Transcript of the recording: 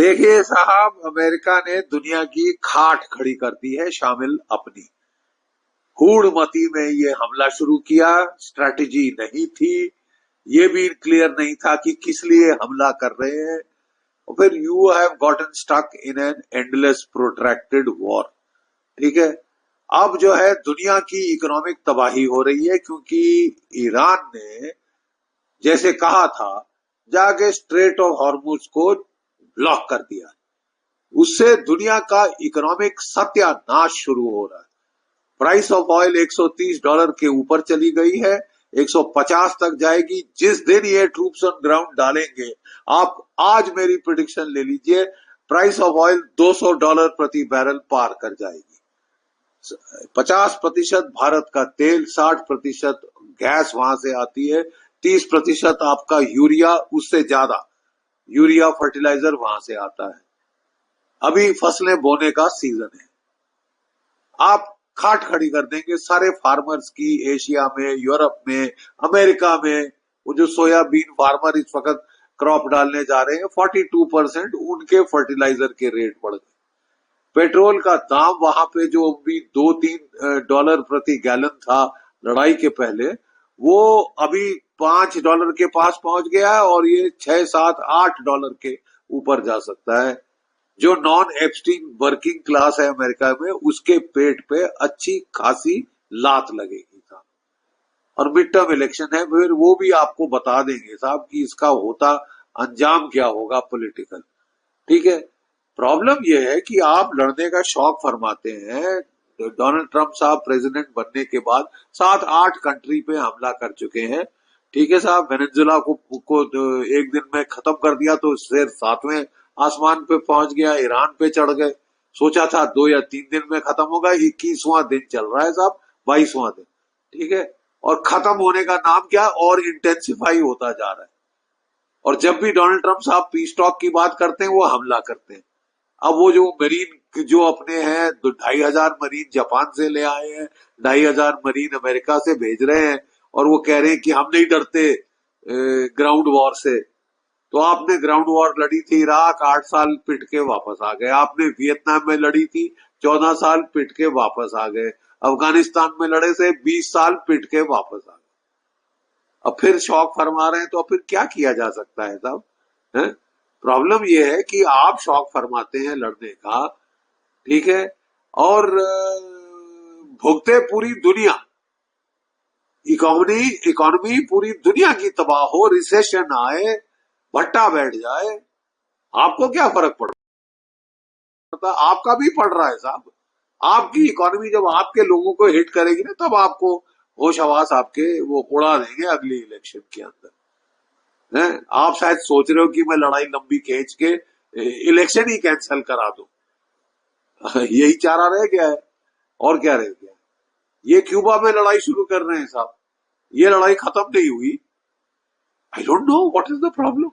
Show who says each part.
Speaker 1: देखिए साहब, अमेरिका ने दुनिया की खाट खड़ी कर दी है, शामिल अपनी। हूड़मती में ये हमला शुरू किया, स्ट्रैटेजी नहीं थी। ये भी क्लियर नहीं था कि किस लिए हमला कर रहे हैं। और फिर you have gotten stuck in an endless protracted war. ठीक है। अब जो है दुनिया की इकोनॉमिक तबाही हो रही है, क्योंकि ईरान ने जैसे कहा था जाके स्ट्रेट ऑफ हॉर्मुज को ब्लॉक कर दिया। उससे दुनिया का इकोनॉमिक सत्यानाश शुरू हो रहा है। प्राइस ऑफ ऑयल $130 के ऊपर चली गई है, 150 तक जाएगी जिस दिन ये ट्रूप्स ऑन ग्राउंड डालेंगे। आप आज मेरी प्रिडिक्शन ले लीजिए, प्राइस ऑफ ऑयल $200 प्रति बैरल पार कर जाएगी। 50% भारत का तेल, 60% गैस वहां से आती है, 30% आपका यूरिया, उससे ज्यादा यूरिया फर्टिलाइजर वहां से आता है। अभी फसलें बोने का सीजन है। आप खाट खड़ी कर देंगे सारे फार्मर्स की, एशिया में, यूरोप में, अमेरिका में। वो जो सोयाबीन फार्मर इस वक्त क्रॉप डालने जा रहे हैं, 42% उनके फर्टिलाइजर के रेट बढ़ गए। पेट्रोल का दाम वहां पे जो भी $2-3 प्रति गैलन था लड़ाई के पहले, वो अभी $5 के पास पहुंच गया है, और ये $6-7-8 के ऊपर जा सकता है। जो नॉन एब्स्टीन वर्किंग क्लास है अमेरिका में, उसके पेट पे अच्छी खासी लात लगेगी साहब। और मिड टर्म इलेक्शन है, फिर वो भी आपको बता देंगे साहब कि इसका होता अंजाम क्या होगा पॉलिटिकल। ठीक है। प्रॉब्लम यह है कि आप लड़ने का शौक फरमाते हैं। डोनाल्ड ट्रंप साहब प्रेसिडेंट बनने के बाद 7-8 कंट्री पे हमला कर चुके हैं। ठीक है साहब, वेनेजुएला को एक दिन में खत्म कर दिया तो फिर 7वें आसमान पे पहुंच गया, ईरान पे चढ़ गए। सोचा था 2 या 3 दिन में खत्म होगा, 21वां दिन चल रहा है साहब, 22वां दिन। ठीक है। और खत्म होने का नाम क्या, और इंटेंसिफाई होता जा रहा है। और जब भी डोनाल्ड ट्रंप साहब पीस टॉक की बात करते हैं, वो हमला करते हैं। अब वो जो मरीन जो अपने हैं, 2,500 मरीन जापान से ले आए हैं, 2,500 मरीन अमेरिका से भेज रहे हैं, और वो कह रहे हैं कि हम नहीं डरते ग्राउंड वॉर से। तो आपने ग्राउंड वॉर लड़ी थी इराक, 8 साल पिट के वापस आ गए। आपने वियतनाम में लड़ी थी, 14 साल पिट के वापस आ गए। अफगानिस्तान में लड़े से 20 साल पिट के वापस आ गए। अब फिर शौक फरमा रहे हैं, तो अब फिर क्या किया जा सकता है साहब? प्रॉब्लम यह है कि आप शौक फरमाते हैं लड़ने का, ठीक है, और भुगते पूरी दुनिया। इकोनॉमी पूरी दुनिया की तबाह हो, रिसेशन आए, भट्टा बैठ जाए, आपको क्या फर्क पड़ता? आपका भी पड़ रहा है साहब। आपकी इकोनॉमी जब आपके लोगों को हिट करेगी ना, तब आपको होश हवास आपके वो उड़ा देंगे अगली इलेक्शन के अंदर। आप शायद सोच रहे हो कि मैं लड़ाई लंबी खींच के इलेक्शन ही कैंसिल करा दूं। यही चारा रह गया है, और क्या रह गया? ये क्यूबा में लड़ाई शुरू कर रहे हैं साहब, ये लड़ाई खत्म नहीं हुई। I don't know what is the problem.